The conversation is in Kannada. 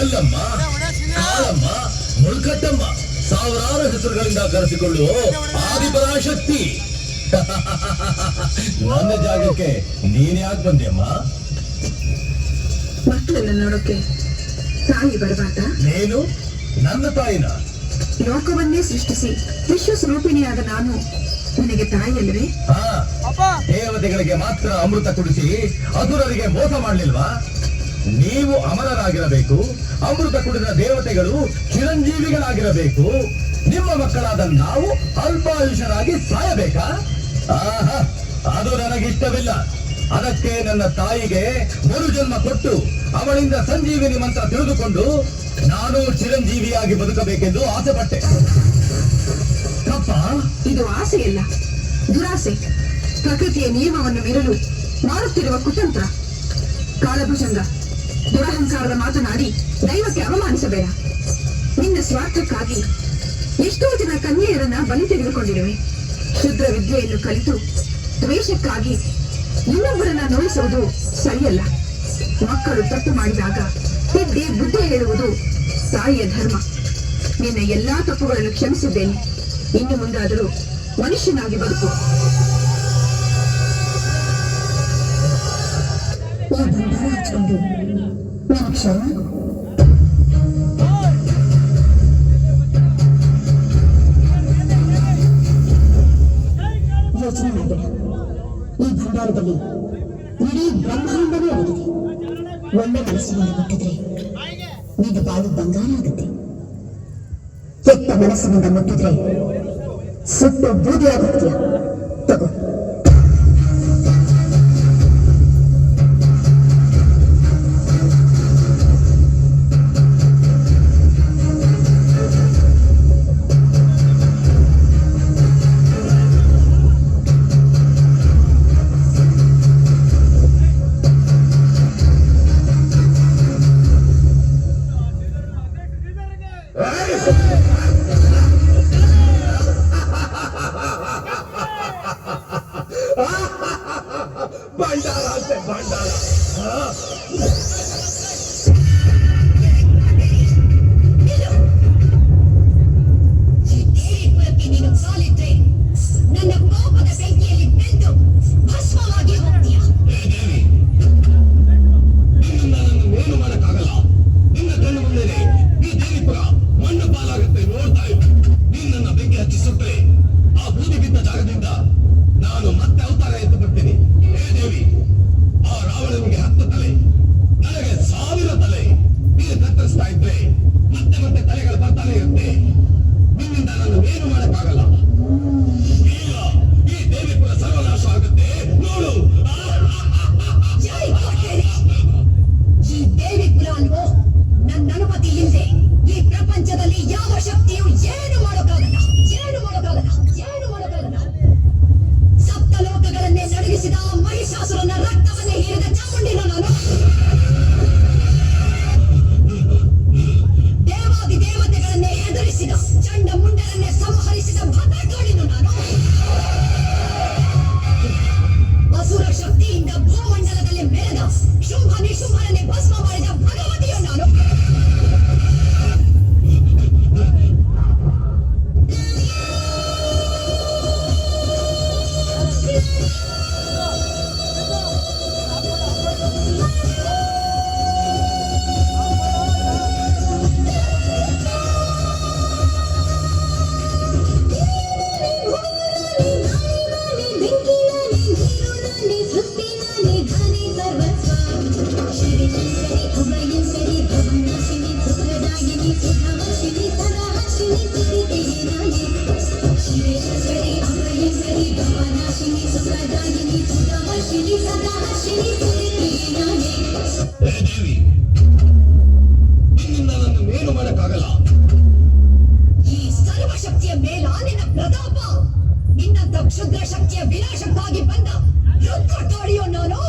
ಎಲ್ಲಮ್ಮ ಕಾಳಮ್ಮ ಮುಳ್ಕಟ್ಟಮ್ಮ ಸಾವಿರಾರು ಹೆಸರುಗಳಿಂದ ಕರೆಸಿಕೊಳ್ಳುವ ಆದಿಪರಾಶಕ್ತಿ. ನನ್ನ ಜಾಗಕ್ಕೆ ನೀನ್ ಯಾಕೆ ಬಂದ್ಯಮ್ಮ? ಮಕ್ಕಳನ್ನ ನೋಡೋಕೆ ತಾಯಿ ಬರಬಾರ್ದ? ನೀನು ನನ್ನ ತಾಯಿನ? ಲೋಕವನ್ನೇ ಸೃಷ್ಟಿಸಿ ವಿಶ್ವ ಸ್ವರೂಪಿಣಿಯಾದ ನಾನು ನಿನಗೆ ತಾಯಿಯಲ್ಲವೇ? ದೇವತೆಗಳಿಗೆ ಮಾತ್ರ ಅಮೃತ ಕುಡಿಸಿ ಅಸುರರಿಗೆ ಮೋಸ ಮಾಡ್ಲಿಲ್ವಾ? ನೀವು ಅಮರರಾಗಿರಬೇಕು, ಅಮೃತ ಕುಡಿದ ದೇವತೆಗಳು ಚಿರಂಜೀವಿಗಳಾಗಿರಬೇಕು. ನಿಮ್ಮ ಮಕ್ಕಳಾದ ನಾವು ಅಲ್ಪಾಯುಷರಾಗಿ ಸಾಯಬೇಕಾ? ಅದು ನನಗಿಷ್ಟವಿಲ್ಲ. ಅದಕ್ಕೆ ನನ್ನ ತಾಯಿಗೆ ಮರುಜನ್ಮ ಕೊಟ್ಟು ಅವಳಿಂದ ಸಂಜೀವಿನಿ ಮಂತ್ರ ತಿಳಿದುಕೊಂಡು ನಾನು ಚಿರಂಜೀವಿಯಾಗಿ ಬದುಕಬೇಕೆಂದು ಆಸೆ ಪಟ್ಟೆ. ತಪ್ಪ? ಇದು ಆಸೆಯಲ್ಲ, ದುರಾಸೆ. ಪ್ರಕೃತಿಯ ನಿಯಮವನ್ನು ಮೀರಲು ಮಾಡುತ್ತಿರುವ ಕುತಂತ್ರ. ಕಾಲಭುಜಂಗ, ದುರಹಂಕಾರದ ಮಾತನಾಡಿ ದೈವಕ್ಕೆ ಅವಮಾನಿಸಬೇಡ. ನಿನ್ನ ಸ್ವಾರ್ಥಕ್ಕಾಗಿ ಎಷ್ಟೋ ಜನ ಕನ್ಯೆಯರನ್ನ ಬಲಿ ತೆಗೆದುಕೊಂಡಿರುವೆ. ಶುದ್ಧ ವಿದ್ಯೆಯನ್ನು ಕಲಿತು ದ್ವೇಷಕ್ಕಾಗಿ ಇನ್ನೊಬ್ಬರನ್ನ ನೋಯಿಸುವುದು ಸರಿಯಲ್ಲ. ಮಕ್ಕಳು ತಪ್ಪು ಮಾಡಿದಾಗ ತಿದ್ದಿ ಬುದ್ಧಿ ಹೇಳುವುದು ತಾಯಿಯ ಧರ್ಮ. ನಿನ್ನ ಎಲ್ಲಾ ತಪ್ಪುಗಳನ್ನು ಕ್ಷಮಿಸಿದ್ದೇನೆ. ಇನ್ನು ಮುಂದಾದರೂ ಮನುಷ್ಯನಾಗಿ ಬದುಕು. ಈ ಬಂಗಾರ ಹಚ್ಕೊಂಡು ನಾನು ಕ್ಷಮ ಯೋಚನೆ ಮಾಡಬೇಡ. ಈ ಭಂಡಾರದಲ್ಲಿ ಇಡೀ ಬ್ರಹ್ಮಾಂಡವೇ ಆಗಿದೆ. ಒಳ್ಳೆ ಮನಸ್ಸಿನಿಂದ ಮುಟ್ಟಿದ್ರೆ ನಿನ್ನ ಬಾಳು ಬಂಗಾರ ಆಗುತ್ತೆ. ಕೆಟ್ಟ ಮನಸ್ಸಿನಿಂದ ಮುಟ್ಟಿದ್ರೆ ಸುಟ್ಟು ಬೂದಿ ಆಗುತ್ತೀಯ. ತಗೋ. ಭಂಡಾರ ಅಂತೆ ಭಂಡಾರ. ನೀನು ಸಾಲಿದ್ರೆ ನನ್ನ ಕೋಪದ ಬೆಂಕಿಯಲ್ಲಿ ಬೆಂದು ಭಸ್ಮವಾಗಿ ಹೋಗ್ತೀಯ. ಏನು ಮಾಡಕ್ಕಾಗಲ್ಲ. ನಿನ್ನ ಕಣ್ಣು ಮುಂದೆ ಈ ದೇವಿಪುರ ಮಣ್ಣು ಪಾಲಾಗುತ್ತೆ. ನೋಡ್ತಾ ಇರು. ನಿನ್ನನ್ನ ಬೆಂಕಿ ಹಚ್ಚಿಸುತ್ತರೆ ಆ ಬೂದಿ ಬಿದ್ದ ಜಾಗದಿಂದ ನಾನು ಮತ್ತೆ ಅವತಾರ ಎದ್ದು ಬರ್ತೀನಿ. ಹೇ ದೇವಿ, ಆ ರಾವಣನಿಗೆ 10 ತಲೆ, ನನಗೆ 1000 ತಲೆ. ನೀನು ಕತ್ತರಿಸ್ತಾ ಇದ್ರೆ ಮತ್ತೆ ಮತ್ತೆ ತಲೆಗಳು ಬರ್ತಾನೆ ಇರುತ್ತೆ. ನಿನ್ನಿಂದ ನಾನು ಏನು ಮಾಡಕ್ಕಾಗಲ್ಲ. ಈಗ ಈ ದೇವಿಪುರ ಸರ್ವನಾಶ ಆಗುತ್ತೆ ನೋಡು. ಜೈ ಕೋಟೇರಿ. ಈ ದೇವಿ ಪುರಾಣವು ನನ್ನ ಅನುಮತಿ ಇಲ್ಲದೆ ಈ ಪ್ರಪಂಚದಲ್ಲಿ ಯಾವ ಶಕ್ತಿಯು ಏನು ಮಾಡೋಕ್ಕಾಗಲ್ಲ. ಏನು ಮಾಡೋಕ್ಕಾಗಲ್ಲ. ಏನು ಮಾಡೋಕ್ಕಾಗಲ್ಲ. ಸಪ್ತ ಲೋಕಗಳನ್ನೇ ನಡುಗಿಸಿದ ಆ ಮಹಿಷಾಸುರನ ರಕ್ತವನ್ನೇ ಹೀರಿದ ಚಾಮುಂಡಿನ ನಾನು. ದೇವಾದಿ ದೇವತೆಗಳನ್ನೇ ಎದುರಿಸಿದ ಚಂಡ ಮುಂಡರನ್ನೇ ಸಂಹರಿಸಿದ ಭದ್ರಕಾಳಿನು ನಾನು. ಅಸುರ ಶಕ್ತಿಯಿಂದ ಭೂಮಂಡಲದಲ್ಲಿ ಮೆರೆದ ಶುಂಭ ನಿಶುಂಭರನ್ನೇ ಭಸ್ಮ ಮಾಡಿದ ಭಗವತಿಯು ನಾನು. ಹೇ ದೇವಿ, ನಿನ್ನಿಂದ ನಾನು ಏನು ಮಾಡಕ್ಕಾಗಲ್ಲ. ಈ ಸರ್ವಶಕ್ತಿಯ ಮೇಲಾನಿನ ಪ್ರತಾಪ ನಿನ್ನಂತ ಕ್ಷುದ್ರ ಶಕ್ತಿಯ ವಿನಾಶಕ್ಕಾಗಿ ಬಂದ ರುದ್ರ ಕಾಳಿಯೋ ನಾನು.